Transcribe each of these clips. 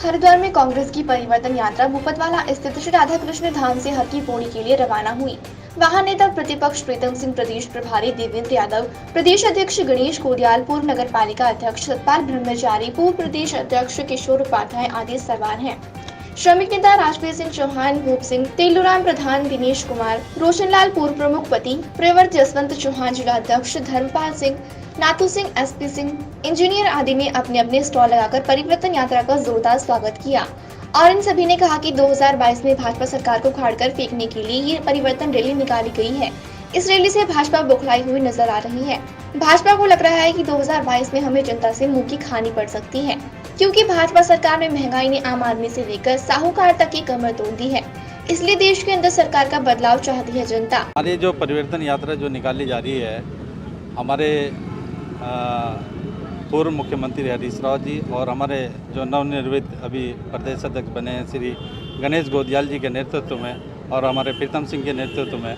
हरिद्वार में कांग्रेस की परिवर्तन यात्रा मुफतवाला स्थित श्री राधा कृष्ण धाम से हर की पौड़ी के लिए रवाना हुई। वहां नेता प्रतिपक्ष प्रीतम सिंह, प्रदेश प्रभारी देवेंद्र यादव, प्रदेश अध्यक्ष गणेश गोदियाल, पूर्व नगर पालिका अध्यक्ष सतपाल ब्रह्मचारी, पूर्व प्रदेश अध्यक्ष किशोर उपाध्याय आदि सवार हैं। श्रमिक नेता राजवीर सिंह चौहान, भूप सिंह, तेलुराम प्रधान, दिनेश कुमार, रोशनलाल पूर्व प्रमुख पति, प्रवर जसवंत चौहान जिला अध्यक्ष, धर्मपाल सिंह, नाथू सिंह, एसपी सिंह, इंजीनियर आदि ने अपने अपने स्टॉल लगाकर परिवर्तन यात्रा का जोरदार स्वागत किया और इन सभी ने कहा कि 2022 में भाजपा सरकार को उखाड़कर फेंकने के लिए ये परिवर्तन रैली निकाली गई है। इस रैली से भाजपा बौखलाई हुई नजर आ रही है। भाजपा को लग रहा है कि 2022 में हमें जनता से मुंह की खानी पड़ सकती है, क्योंकि भाजपा सरकार में महंगाई ने आम आदमी से लेकर साहूकार तक की कमर तोड़ दी है। इसलिए देश के अंदर सरकार का बदलाव चाहती है जनता। हमारी जो परिवर्तन यात्रा जो निकाली जा रही है, हमारे पूर्व मुख्यमंत्री हरीश राव जी और हमारे जो नवनिर्वाचित अभी प्रदेश अध्यक्ष बने हैं श्री गणेश गोदियाल जी के नेतृत्व में और हमारे प्रीतम सिंह के नेतृत्व में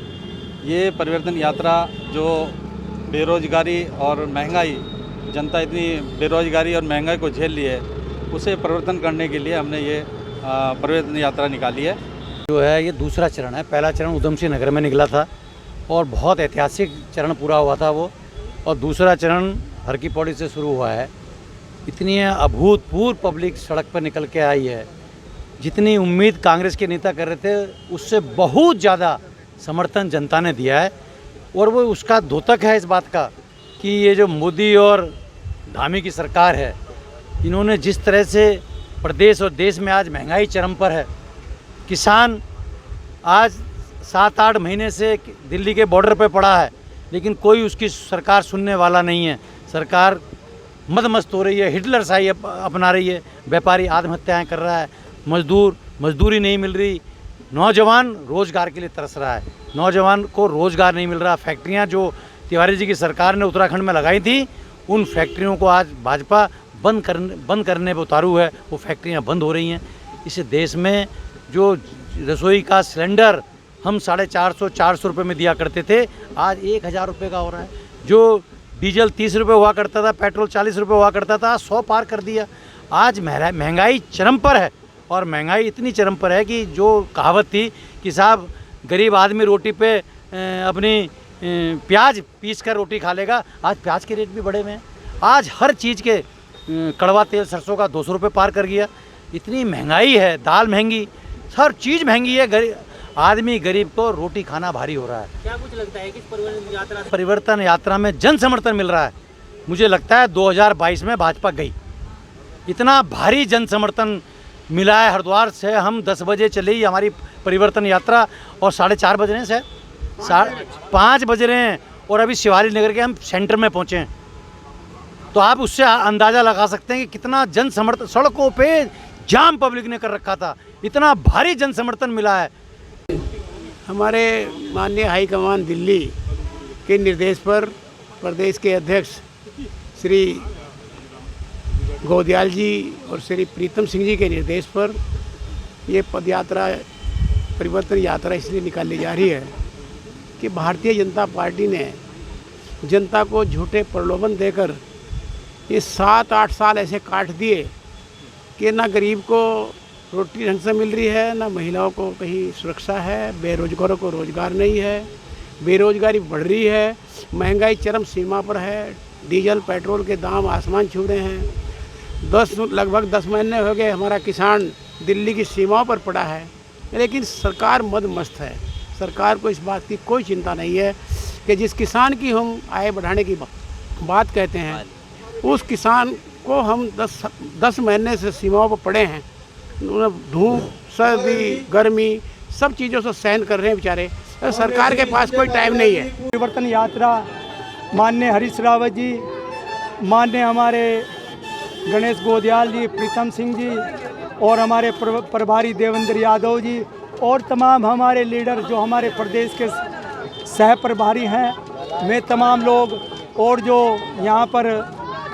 ये परिवर्तन यात्रा जो बेरोजगारी और महंगाई, जनता इतनी बेरोजगारी और महंगाई को झेल रही है, उसे परिवर्तन करने के लिए हमने ये परिवर्तन यात्रा निकाली है। जो है ये दूसरा चरण है। पहला चरण उधम सिंह नगर में निकला था और बहुत ऐतिहासिक चरण पूरा हुआ था वो, और दूसरा चरण हर की पौड़ी से शुरू हुआ है। इतनी अभूतपूर्व पब्लिक सड़क पर निकल के आई है, जितनी उम्मीद कांग्रेस के नेता कर रहे थे उससे बहुत ज़्यादा समर्थन जनता ने दिया है। और वो उसका द्योतक है इस बात का कि ये जो मोदी और धामी की सरकार है, इन्होंने जिस तरह से प्रदेश और देश में आज महंगाई चरम पर है, किसान आज 7-8 महीने से दिल्ली के बॉर्डर पे पड़ा है, लेकिन कोई उसकी सरकार सुनने वाला नहीं है। सरकार मदमस्त हो रही है, हिटलर शाही अपना रही है, व्यापारी आत्महत्याएं कर रहा है, मजदूरी नहीं मिल रही, नौजवान रोज़गार के लिए तरस रहा है, नौजवान को रोज़गार नहीं मिल रहा। फैक्ट्रियां जो तिवारी जी की सरकार ने उत्तराखंड में लगाई थी, उन फैक्ट्रियों को आज भाजपा बंद करने पर उतारू है, वो फैक्ट्रियाँ बंद हो रही हैं। इस देश में जो रसोई का सिलेंडर हम 450 रुपये में दिया करते थे, आज 1000 रुपये का हो रहा है। जो डीजल 30 रुपये हुआ करता था, पेट्रोल 40 रुपये हुआ करता था, 100 पार कर दिया। आज महंगाई चरम पर है, और महंगाई इतनी चरम पर है कि जो कहावत थी कि साहब गरीब आदमी रोटी पे अपनी प्याज पीस कर रोटी खा लेगा, आज प्याज के रेट भी बढ़े हुए हैं। आज हर चीज़ के कड़वा तेल सरसों का 200 रुपये पार कर गया। इतनी महंगाई है, दाल महंगी, हर चीज़ महंगी है। आदमी गरीब को रोटी खाना भारी हो रहा है। क्या कुछ लगता है कि परिवर्तन यात्रा में जन समर्थन मिल रहा है? मुझे लगता है 2022 में भाजपा गई। इतना भारी जन समर्थन मिला है। हरिद्वार से हम 10 बजे चली हमारी परिवर्तन यात्रा, और 4:30 बज रहे हैं सर, 5 बज रहे हैं, और अभी शिवाली नगर के हम सेंटर में पहुँचे हैं। तो आप उससे अंदाज़ा लगा सकते हैं कि कितना जन समर्थन, सड़कों पे जाम पब्लिक ने कर रखा था, इतना भारी जन समर्थन मिला है। हमारे माननीय हाईकमान दिल्ली के निर्देश पर प्रदेश के अध्यक्ष श्री गोदियाल जी और श्री प्रीतम सिंह जी के निर्देश पर ये पदयात्रा, परिवर्तन यात्रा इसलिए निकाली जा रही है कि भारतीय जनता पार्टी ने जनता को झूठे प्रलोभन देकर ये 7-8 साल ऐसे काट दिए कि ना गरीब को रोटी ढंग से मिल रही है, ना महिलाओं को कहीं सुरक्षा है, बेरोजगारों को रोजगार नहीं है, बेरोजगारी बढ़ रही है, महंगाई चरम सीमा पर है, डीजल पेट्रोल के दाम आसमान छू रहे हैं। लगभग 10 महीने हो गए हमारा किसान दिल्ली की सीमाओं पर पड़ा है, लेकिन सरकार मदमस्त है। सरकार को इस बात की कोई चिंता नहीं है कि जिस किसान की हम आय बढ़ाने की बात कहते हैं, उस किसान को हम 10 महीने से सीमाओं पर पड़े हैं। धूप, सर्दी, गर्मी सब चीज़ों से सहन कर रहे हैं बेचारे। सरकार के पास कोई टाइम नहीं है। परिवर्तन यात्रा माननीय हरीश राव जी, माननीय हमारे गणेश गोदियाल जी, प्रीतम सिंह जी और हमारे प्रभारी देवेंद्र यादव जी और तमाम हमारे लीडर जो हमारे प्रदेश के सह प्रभारी हैं, वे तमाम लोग और जो यहाँ पर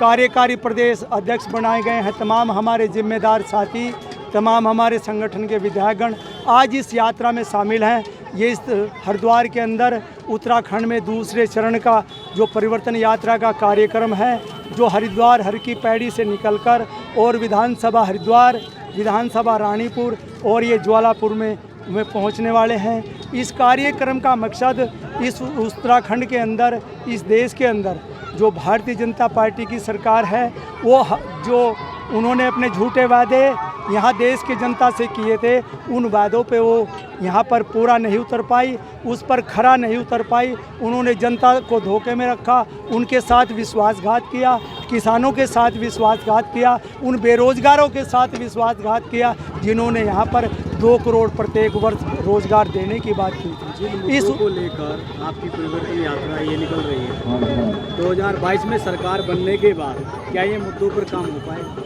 कार्यकारी प्रदेश अध्यक्ष बनाए गए हैं, तमाम हमारे जिम्मेदार साथी, तमाम हमारे संगठन के विधायकगण आज इस यात्रा में शामिल हैं। ये इस हरिद्वार के अंदर उत्तराखंड में दूसरे चरण का जो परिवर्तन यात्रा का कार्यक्रम है, जो हरिद्वार हर की पैड़ी से निकलकर और विधानसभा हरिद्वार विधानसभा रानीपुर और ये ज्वालापुर में पहुंचने वाले हैं। इस कार्यक्रम का मकसद इस उत्तराखंड के अंदर, इस देश के अंदर जो भारतीय जनता पार्टी की सरकार है, वो जो उन्होंने अपने झूठे वादे यहाँ देश की जनता से किए थे, उन वादों पे वो यहाँ पर पूरा नहीं उतर पाई, उस पर खरा नहीं उतर पाई। उन्होंने जनता को धोखे में रखा, उनके साथ विश्वासघात किया, किसानों के साथ विश्वासघात किया, उन बेरोजगारों के साथ विश्वासघात किया जिन्होंने यहाँ पर 2 करोड़ प्रत्येक वर्ष रोजगार देने की बात की थी। इस को लेकर आपकी परिवर्तन यात्रा ये निकल रही है। 2022 में सरकार बनने के बाद क्या ये मुद्दों पर काम हो पाएगा?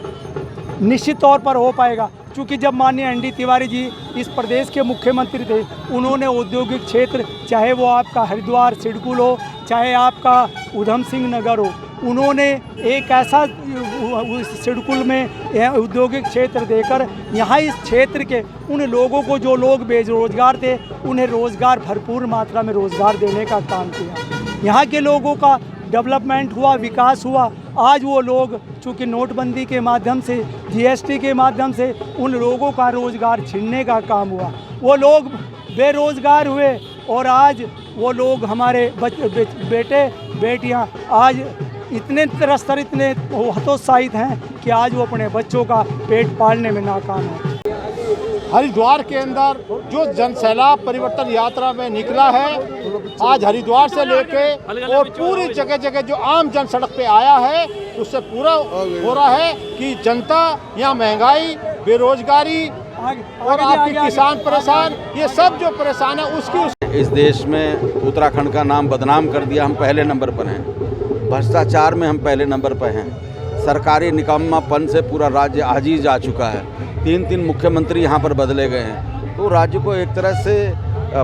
निश्चित तौर पर हो पाएगा, क्योंकि जब माननीय एन डी तिवारी जी इस प्रदेश के मुख्यमंत्री थे, उन्होंने औद्योगिक क्षेत्र, चाहे वो आपका हरिद्वार सिडकुल हो, चाहे आपका उधम सिंह नगर हो, उन्होंने एक ऐसा सिडकुल में औद्योगिक क्षेत्र देकर यहाँ इस क्षेत्र के उन लोगों को, जो लोग बेरोजगार थे, उन्हें रोज़गार, भरपूर मात्रा में रोज़गार देने का काम किया। यहाँ के लोगों का डेवलपमेंट हुआ, विकास हुआ। आज वो लोग, चूँकि नोटबंदी के माध्यम से, जीएसटी के माध्यम से उन लोगों का रोज़गार छीनने का काम हुआ, वो लोग बेरोज़गार हुए और आज वो लोग, हमारे बेटे बेटियां आज इतने त्रस्तर, इतने हतोत्साहित हैं कि आज वो अपने बच्चों का पेट पालने में नाकाम है। हरिद्वार के अंदर जो जनसैलाब परिवर्तन यात्रा में निकला है, आज हरिद्वार से लेके और पूरी जगह जगह जो आम जन सड़क पे आया है, उससे पूरा हो रहा है कि जनता यहाँ महंगाई, बेरोजगारी और आपके किसान परेशान, ये सब जो परेशान है उसकी इस देश में उत्तराखंड का नाम बदनाम कर दिया। हम पहले नंबर पर हैं, भ्रष्टाचार में हम पहले नंबर पर हैं, सरकारी निकम्मापन से पूरा राज्य आजीज आ चुका है। 3 मुख्यमंत्री यहाँ पर बदले गए हैं, तो राज्य को एक तरह से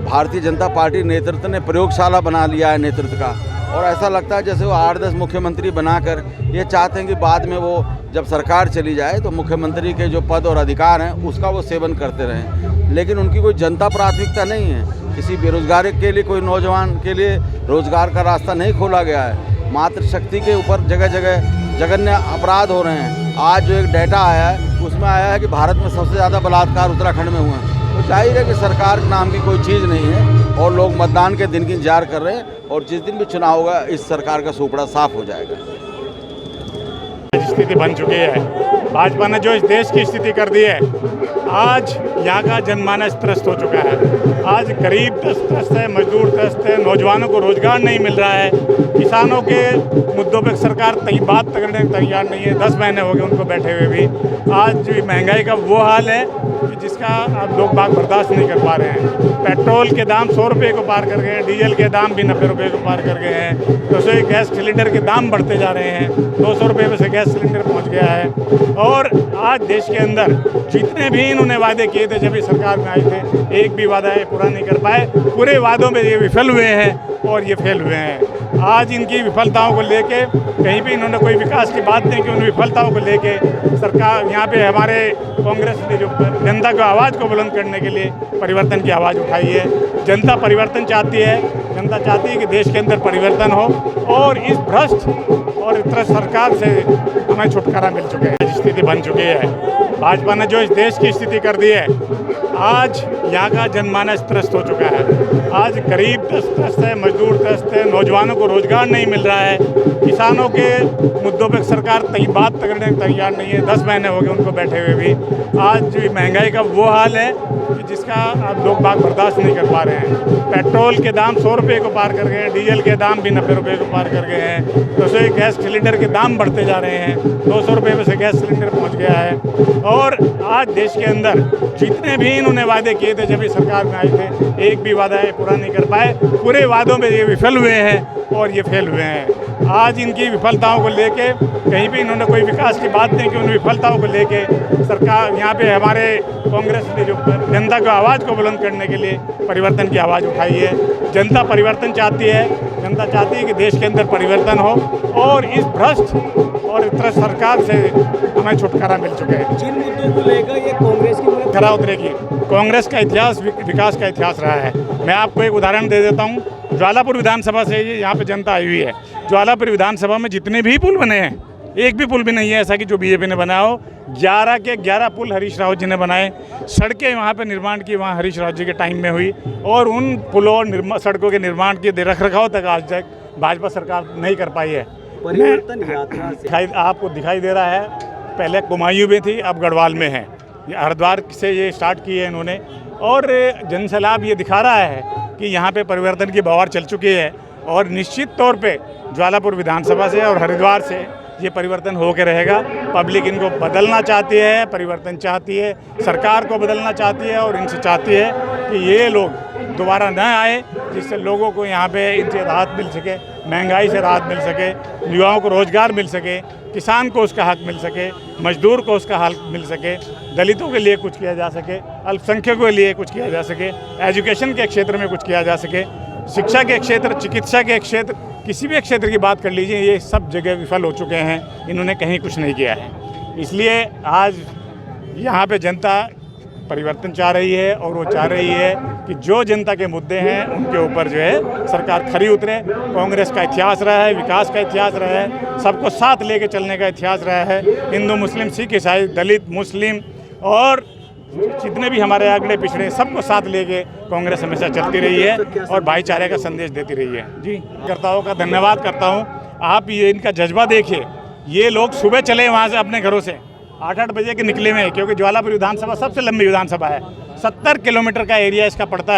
भारतीय जनता पार्टी नेतृत्व ने प्रयोगशाला बना लिया है नेतृत्व का। और ऐसा लगता है जैसे वो 8-10 मुख्यमंत्री बनाकर ये चाहते हैं कि बाद में वो जब सरकार चली जाए तो मुख्यमंत्री के जो पद और अधिकार हैं उसका वो सेवन करते रहें, लेकिन उनकी कोई जनता प्राथमिकता नहीं है। किसी बेरोजगार के लिए, कोई नौजवान के लिए रोजगार का रास्ता नहीं खोला गया है। मातृशक्ति के ऊपर जगह जगह जघन्य अपराध हो रहे हैं। आज जो एक डाटा आया है उसमें आया है कि भारत में सबसे ज़्यादा बलात्कार उत्तराखंड में हुए हैं। तो जाहिर है कि सरकार नाम की कोई चीज़ नहीं है और लोग मतदान के दिन की इंतजार कर रहे हैं, और जिस दिन भी चुनाव होगा इस सरकार का सोपड़ा साफ हो जाएगा। स्थिति बन चुकी है, भाजपा ने जो इस देश की स्थिति कर दी है, आज यहाँ का जनमानस त्रस्त हो चुका है। आज गरीब त्रस्त है, मजदूर त्रस्त है, नौजवानों को रोजगार नहीं मिल रहा है, किसानों के मुद्दों पे सरकार बात करने को तैयार नहीं है। 10 महीने हो गए उनको बैठे हुए भी। आज महंगाई का वो हाल है कि जिसका अब लोग बाग बर्दाश्त नहीं कर पा रहे हैं। पेट्रोल के दाम 100 रुपये को पार कर गए हैं, डीजल के दाम भी 90 रुपये को पार कर गए हैं, रसोई गैस सिलेंडर के दाम बढ़ते जा रहे हैं, 200 रुपये में से गैस सिलेंडर पहुंच गया है। और आज देश के अंदर जितने भी इन्होंने वादे किए थे जब ये सरकार में आए थे, एक भी वादा ये पूरा नहीं कर पाए। पूरे वादों में ये विफल हुए हैं और ये फेल हुए हैं। आज इनकी विफलताओं को लेके कहीं भी इन्होंने कोई विकास की बात नहीं की। उन विफलताओं को लेके सरकार यहाँ पे हमारे कांग्रेस ने जो जनता की आवाज़ को बुलंद करने के लिए परिवर्तन की आवाज़ उठाई है। जनता परिवर्तन चाहती है, जनता चाहती है कि देश के अंदर परिवर्तन हो और इस भ्रष्ट और इस सरकार से हमें छुटकारा मिल चुका है। स्थिति बन चुकी है, भाजपा ने जो इस देश की स्थिति कर दी है, आज यहाँ का जनमानस त्रस्त हो चुका है। आज गरीब त्रस्त है, मजदूर त्रस्त है, नौजवानों को रोजगार नहीं मिल रहा है, किसानों के मुद्दों पे सरकार बात करने को तैयार नहीं है। 10 महीने हो गए उनको बैठे हुए भी। आज महंगाई का वो हाल है कि जिसका अब लोग बाग बर्दाश्त नहीं कर पा रहे हैं। पेट्रोल के दाम 100 रुपये को पार कर गए हैं, डीजल के दाम भी 90 रुपये को पार कर गए हैं, रसोई गैस सिलेंडर के दाम बढ़ते जा रहे हैं, 200 रुपये में से गैस सिलेंडर पहुंच गया है। और आज देश के अंदर जितने भी इन्होंने वादे किए थे जब ये सरकार में आए थे, एक भी वादा ये पूरा नहीं कर पाए। पूरे वादों में ये विफल हुए हैं और ये फेल हुए हैं। आज इनकी विफलताओं को लेके कहीं भी इन्होंने कोई विकास की बात नहीं की। उन विफलताओं को लेके सरकार यहाँ पे हमारे कांग्रेस ने जो जनता की आवाज़ को बुलंद करने के लिए परिवर्तन की आवाज़ उठाई है। जनता परिवर्तन चाहती है, जनता चाहती है कि देश के अंदर परिवर्तन हो और इस भ्रष्ट और इस सरकार से हमें छुटकारा मिल चुका है। जिन मुद्दों को लेकर ये कांग्रेस की खरा उतरेगी। कांग्रेस का इतिहास विकास का इतिहास रहा है। मैं आपको एक उदाहरण दे देता हूँ। ज्वालापुर विधानसभा से यहाँ पे जनता आई हुई है। ज्वालापुर विधानसभा में जितने भी पुल बने हैं एक भी पुल भी नहीं है ऐसा कि जो बीजेपी ने बनाया हो। 11 के 11 पुल हरीश रावत जी ने बनाए। सड़कें वहाँ पे निर्माण की वहाँ हरीश रावत जी के टाइम में हुई, और उन पुलों सड़कों के निर्माण की रख रखाव तक आज तक भाजपा सरकार नहीं कर पाई है। परिवर्तन यात्रा से आपको दिखाई दे रहा है, पहले कुमायूं में थी, अब गढ़वाल में है। हरिद्वार से ये स्टार्ट की है इन्होंने, और जनसैलाब ये दिखा रहा है कि यहाँ पे परिवर्तन की बवार चल चुकी है। और निश्चित तौर पे ज्वालापुर विधानसभा से और हरिद्वार से ये परिवर्तन होकर रहेगा। पब्लिक इनको बदलना चाहती है, परिवर्तन चाहती है, सरकार को बदलना चाहती है, और इनसे चाहती है कि ये लोग दोबारा न आए, जिससे लोगों को यहाँ पे इनसे राहत मिल सके, महंगाई से राहत मिल सके, युवाओं को रोज़गार मिल सके, किसान को उसका हक मिल सके, मजदूर को उसका हक मिल सके, दलितों के लिए कुछ किया जा सके, अल्पसंख्यकों के लिए कुछ किया जा सके, एजुकेशन के क्षेत्र में कुछ किया जा सके, शिक्षा के क्षेत्र, चिकित्सा के क्षेत्र, किसी भी क्षेत्र की बात कर लीजिए, ये सब जगह विफल हो चुके हैं। इन्होंने कहीं कुछ नहीं किया है। इसलिए आज यहाँ पे जनता परिवर्तन चाह रही है, और वो चाह रही है कि जो जनता के मुद्दे हैं उनके ऊपर जो है सरकार खरी उतरे। कांग्रेस का इतिहास रहा है, विकास का इतिहास रहा है, सबको साथ लेके चलने का इतिहास रहा है। हिंदू, मुस्लिम, सिख, ईसाई, दलित, मुस्लिम और जितने भी हमारे आगड़े पिछड़े, सबको साथ लेके कांग्रेस हमेशा चलती रही है और भाईचारे का संदेश देती रही है। जी, कर्ताओं का धन्यवाद करता हूँ। आप ये इनका जज्बा देखिए। ये लोग सुबह चले वहाँ से अपने घरों से 8-8 बजे के निकले में, क्योंकि ज्वालापुर विधानसभा सबसे लंबी विधानसभा है, 70 किलोमीटर का एरिया इसका पड़ता है।